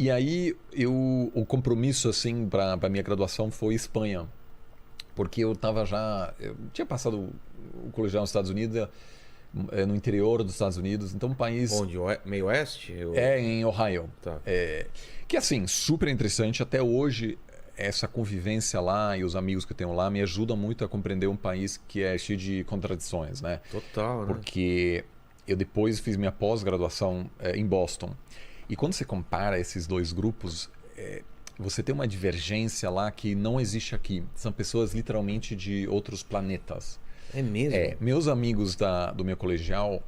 E aí o compromisso assim para minha graduação foi Espanha, porque eu tinha passado o colegial nos Estados Unidos, no interior dos Estados Unidos, então um país Onde? Meio oeste? em Ohio, Tá. que assim super interessante até hoje. Essa convivência lá e os amigos que eu tenho lá me ajudam muito a compreender um país que é cheio de contradições, né? Total, né? Porque eu depois fiz minha pós-graduação em Boston. E quando você compara esses dois grupos, você tem uma divergência lá que não existe aqui. São pessoas literalmente de outros planetas. É mesmo? Meus amigos do meu colegial,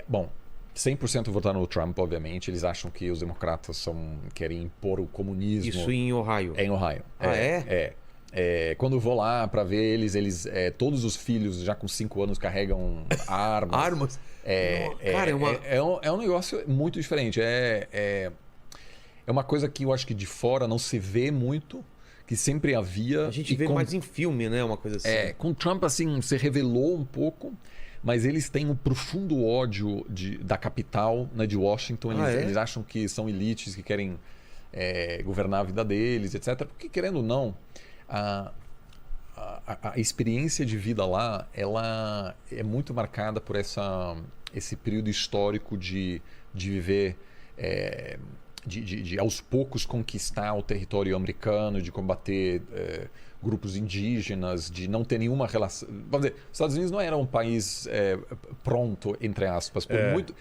bom, 100% votaram no Trump, obviamente. Eles acham que os democratas querem impor o comunismo. Isso em Ohio? É em Ohio. Ah, é? Quando eu vou lá para ver eles todos os filhos já com 5 anos carregam armas. Armas? Cara, É um negócio muito diferente. É uma coisa que eu acho que de fora não se vê muito, que sempre havia. A gente vê mais em filme, né? Uma coisa assim. Com Trump, assim, se revelou um pouco, mas eles têm um profundo ódio da capital, né, de Washington. Eles acham que são elites que querem governar a vida deles, etc. Porque, querendo ou não, a experiência de vida lá, ela é muito marcada por esse período histórico de viver, de aos poucos conquistar o território americano, de combater grupos indígenas, de não ter nenhuma relação. Vamos dizer, os Estados Unidos não era um país pronto, entre aspas, por muito.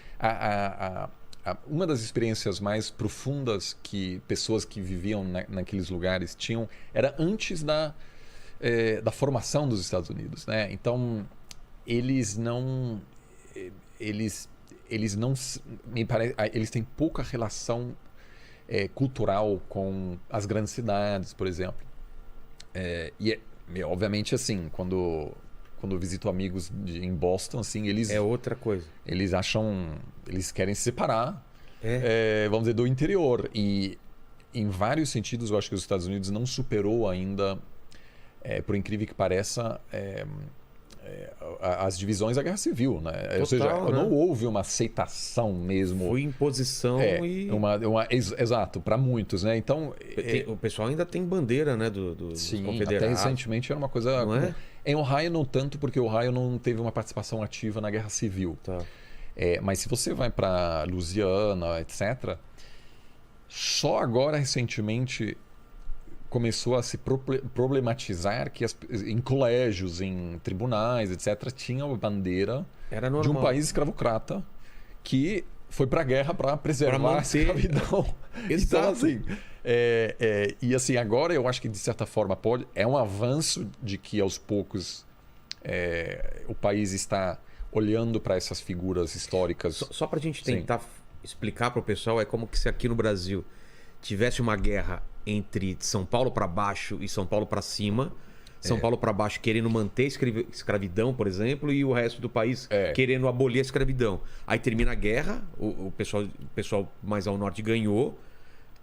Uma das experiências mais profundas que pessoas que viviam naqueles lugares tinham era antes da formação dos Estados Unidos, né? Então eles não me parece, eles têm pouca relação cultural com as grandes cidades, por exemplo. Obviamente, assim, quando eu visito amigos em Boston, assim, eles é outra coisa. Eles querem se separar, vamos dizer, do interior. E em vários sentidos, eu acho que os Estados Unidos não superou ainda, por incrível que pareça, as divisões da Guerra Civil, né? Total, ou seja, né? não houve uma aceitação mesmo. Foi imposição e... Exato, para muitos, né? Então... o pessoal ainda tem bandeira, né? Sim, dos confederados. até recentemente era uma coisa... Não é? Em Ohio não tanto, porque Ohio não teve uma participação ativa na Guerra Civil. Tá. Mas se você vai para Louisiana, etc., só agora, recentemente, começou a se problematizar que em colégios, em tribunais, etc., tinha uma bandeira de um país escravocrata que foi para a guerra para preservar a escravidão. Então, assim, e assim, agora eu acho que de certa forma é um avanço de que aos poucos o país está olhando para essas figuras históricas. Só para a gente tentar explicar para o pessoal, é como que se aqui no Brasil tivesse uma guerra entre São Paulo para baixo e São Paulo para cima. São Paulo para baixo querendo manter a escravidão, por exemplo, e o resto do país querendo abolir a escravidão. Aí termina a guerra, o pessoal mais ao norte ganhou,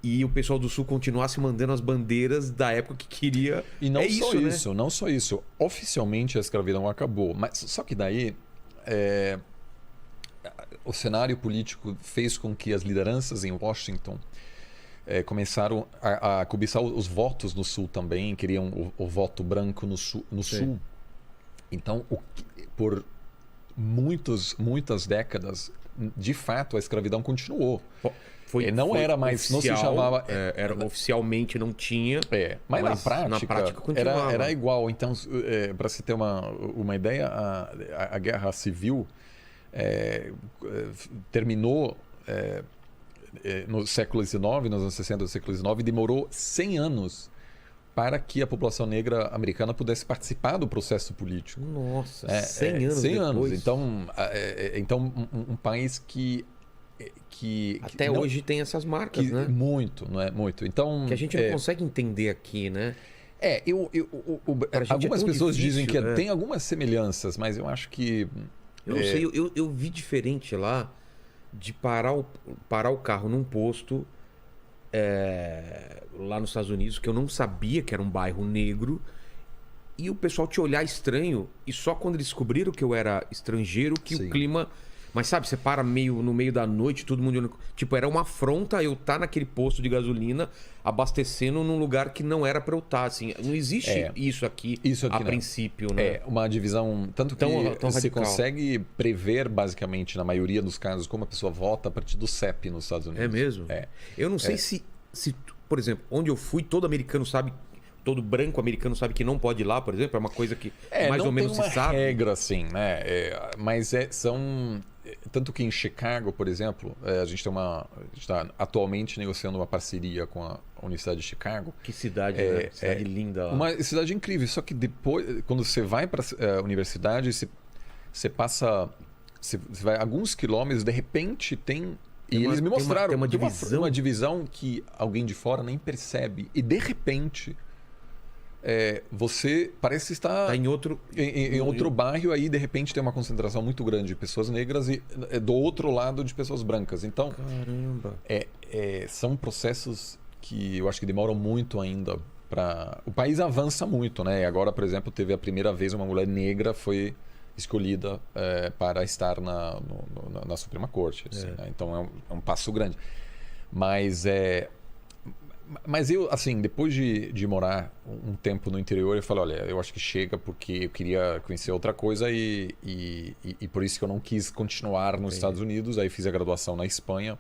e o pessoal do sul continuasse mandando as bandeiras da época que queria. E não só isso. Oficialmente a escravidão acabou, mas só que daí o cenário político fez com que as lideranças em Washington começaram a cobiçar os votos no sul também, queriam o voto branco no sul. Então, por muitas décadas, de fato, a escravidão continuou. Era mais, não se chamava. Oficialmente não tinha. Mas na prática continuava. Era igual. Então, para se ter uma ideia, a Guerra Civil terminou no século XIX, nos anos 60 do século XIX, demorou 100 anos para que a população negra americana pudesse participar do processo político. Nossa, 100 anos 100 depois. anos. Então um país que até hoje tem essas marcas, né? Muito, não é? Muito. Então, que a gente não consegue entender aqui, né? Algumas pessoas dizem que tem algumas semelhanças, mas eu acho que... Eu não sei, eu vi diferente lá de parar o carro num posto lá nos Estados Unidos, que eu não sabia que era um bairro negro, e o pessoal te olhar estranho, e só quando eles descobriram que eu era estrangeiro que o clima Mas sabe, você para no meio da noite, todo mundo... Tipo, era uma afronta eu estar naquele posto de gasolina abastecendo num lugar que não era pra eu estar, assim. Não existe isso aqui a não. princípio, né? É uma divisão... Tanto que Tão você radical. consegue prever, basicamente, na maioria dos casos, como a pessoa vota a partir do CEP nos Estados Unidos. É mesmo? É. Eu não sei se, por exemplo, onde eu fui, todo americano sabe... Todo branco americano sabe que não pode ir lá, por exemplo? É uma coisa que mais ou menos se sabe. Não tem uma regra assim, né? Mas são... Tanto que em Chicago, por exemplo, a gente está atualmente negociando uma parceria com a Universidade de Chicago. Que cidade, né? Cidade linda. Lá. Uma cidade incrível. Só que depois, quando você vai para a universidade, você passa... Você vai alguns quilômetros, de repente tem... E eles me mostraram tem uma divisão que alguém de fora nem percebe. E de repente... você parece estar tá em outro bairro, aí de repente tem uma concentração muito grande de pessoas negras e do outro lado de pessoas brancas. Então, caramba. São processos que eu acho que demoram muito ainda para... O país avança muito, né? E agora, por exemplo, teve a primeira vez uma mulher negra foi escolhida para estar na Suprema Corte. Assim, né? Então é um passo grande. Mas eu, assim, depois de morar um tempo no interior, eu falei, olha, eu acho que chega porque eu queria conhecer outra coisa e por isso que eu não quis continuar nos Estados Unidos. Aí fiz a graduação na Espanha